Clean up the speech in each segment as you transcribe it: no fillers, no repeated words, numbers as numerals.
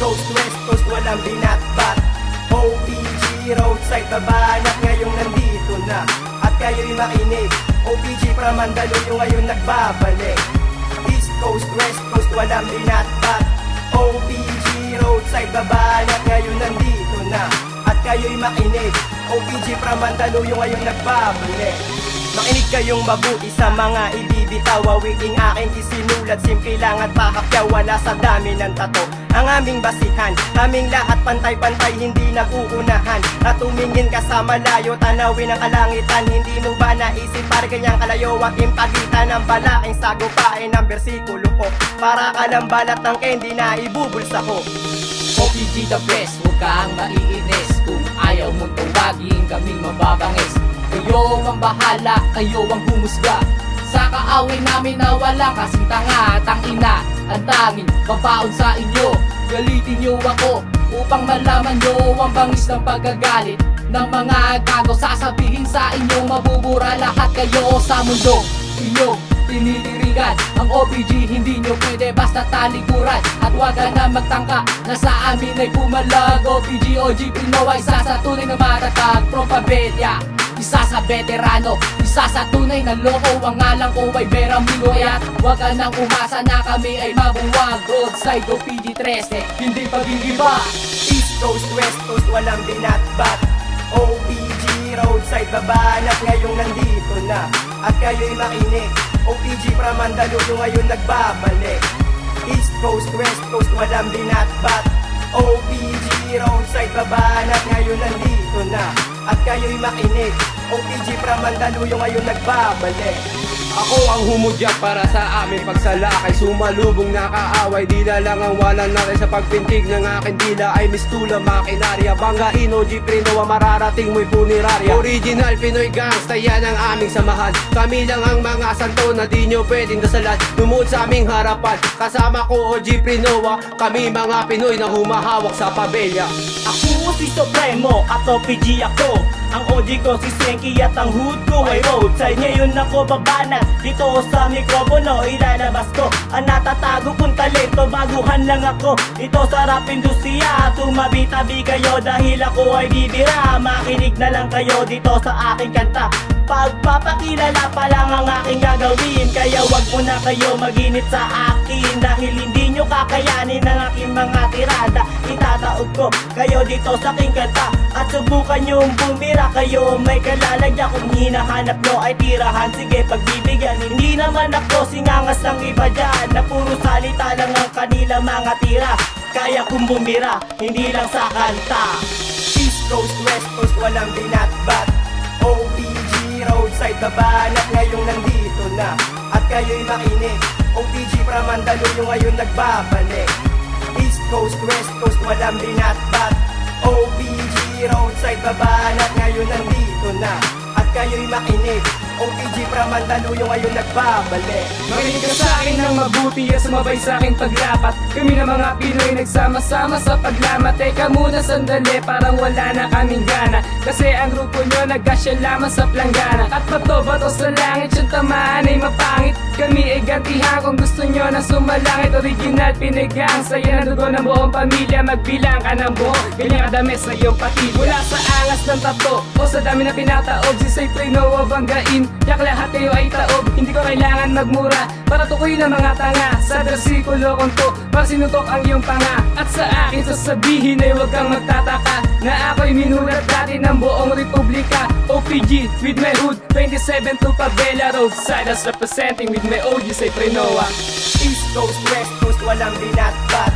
Coast, West Coast, walang binatbat. OPG, roadside babanat, ngayong nandito na at kayo'y makinig. OPG from Mandaluyong ngayon nagbabalik. East Coast, West Coast, walang binatbat. OPG, roadside babanat, ngayon nandito na at kayo'y makinig. OPG from Mandaluyong ngayon nagbabalik. Makinig kayong mabuti sa mga ibibitaw. Awiting aking isinulat, simple lang at pahakyaw, wala sa dami ng tato. Ang aming basihan, aming lahat pantay-pantay, hindi nag-uunahan. At tumingin ka sa malayo, tanawin ang kalangitan. Hindi mo ba naisip para ganyang kalayo at impagitan ng balaking sagupain ng bersikulo ko? Para ka ng balat ng candy na ibubulsa ko. OPG the best, huwag kang maiinis. Kung ayaw mong tawagin, kaming mababangis. Kayo ang bahala, kayo ang humusga sa kaaway namin na walang kasing tanga. Tangina, ang tanging babaon sa inyo. Galitin nyo ako upang malaman nyo ang bangis ng pagkagalit ng mga gago. Sasabihin sa inyo, mabubura lahat kayo sa mundo. Inyong tinitirigan ang OPG, hindi nyo pwede basta talikuran. At wag na magtangka na sa amin ay pumalag. OPG, OG, Pinoy, isa sa tunay na matatag. From Pabella, isa sa veterano, isa sa tunay na loko. Ang ngalan ko ay Vera Miloy. At wag ka nang umasa na kami ay mabuwag. Roadside OPG 13, hindi pag-iiba. East Coast, West Coast, walang binatbat. OPG, roadside babanat, ngayong nandito na at kayo'y makinig. OPG from Mandaluyong ngayon nagbabalik. East Coast, West Coast, walang binatbat. OPG, roadside babanat, ngayon nandito na at kayo'y makinig. OPG from Mandaluyong ngayon nagbabalik. Ako ang humudyak para sa aming pagsalakay. Sumalubong nakaaway, di na lang ang walang natin. Sa pagpintig ng aking dila ay mistula makinarya. Banggain OG Prinoa, mararating mo'y punerarya. Original Pinoy gangsta, yan ang aming samahan. Kami lang ang mga santo na di nyo pwedeng dasalan. Lumuod sa aming harapan, kasama ko OG Prinoa. Kami mga Pinoy na humahawak sa pabelya. Ako si Supremo at OPG ako. Ang OG ko si Senki at ang hood ko ay roadside. Ngayon ako babanat, dito sa mikropono ilalabas ko ang natatago kong talento. Baguhan lang ako dito sa rap industriya. Tumabi-tabi kayo dahil ako ay bibira. Makinig na lang kayo dito sa aking kanta. Pagpapakilala pa lang ang aking gagawin. Kaya wag mo na kayo maginit sa akin, dahil hindi nyo kakayanin ang aking mga tirada. Itataog ko kayo dito sa aking kanta at subukan nyong bumira. Kayo may kalalagyan, kung hinahanap nyo ay tirahan, sige pagbibigyan. Hindi naman ako singangas ng iba dyan na puro salita lang ang kanila mga tira. Kaya kung bumira, hindi lang sa kanta. East Coast, West Coast, walang binatbat. OPG, roadside babanat, ngayong nandito na at kayo'y makinig. OPG from Mandaluyong ngayon nagbabalik. East Coast, West Coast, walang binatbat. OPG, roadside babanat, ngayon nandito na at kayo'y makinig. OPG from Mandaluyong ngayon nagbabalik. Makinig ka sa akin ng mabuti at sumabay sa aking paglapat. Kami na mga Pinoy nagsama-sama sa paglamat. Teka muna sandali, parang wala na kaming gana. Kasi ang grupo nyo nagkasya lamang sa planggana. At bato-bato sa langit, yung tamaan ay mapangit. Kami ay gantihan kung gusto nyo na sumalangit. Original Pinigang, saya na dugo ng buong pamilya. Magbilang ka ng buo, ganyan kadami sa iyong pati. Mula sa angas ng tato o sa dami na pinataog, si Say Prinoa banggain. Yak lahat kayo ay taob, hindi ko kailangan magmura para tukoy ng mga tanga. Sa bersikulo kong to, para sinutok ang iyong panga. At sa akin sasabihin ay huwag kang magtataka na ako'y minulat dati ng buong republika. OPG with my hood, 27 to Pabella roadside, as representing with my OG Say Prinoa. East Coast, West Coast, walang binatbat.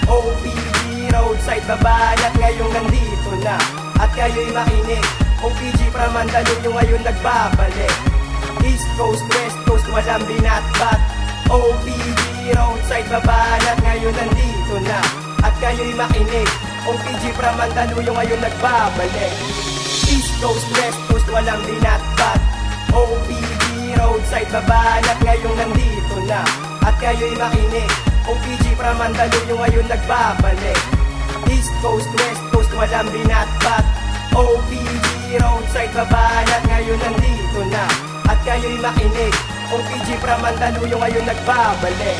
OPG, roadside babanat, ngayong nandito na at kayo'y makinig. OPG from Mandaluyong ngayon nagbabalik. East Coast, West Coast, walang binatbat. OPG, roadside babanat, ngayon nandito na at kayo'y makinig. OPG from Mandaluyong ngayon nagbabalik. East Coast, West Coast, walang binatbat. OPG, roadside babanat, ngayong nandito na at kayo'y makinig. OPG from Mandaluyong ngayon nagbabalik. East Coast, West Coast, walang binatbat. OPG, roadside babanat, ngayon nandito na at kayo'y makinig. OPG from Mandaluyong ngayon nagbabalik.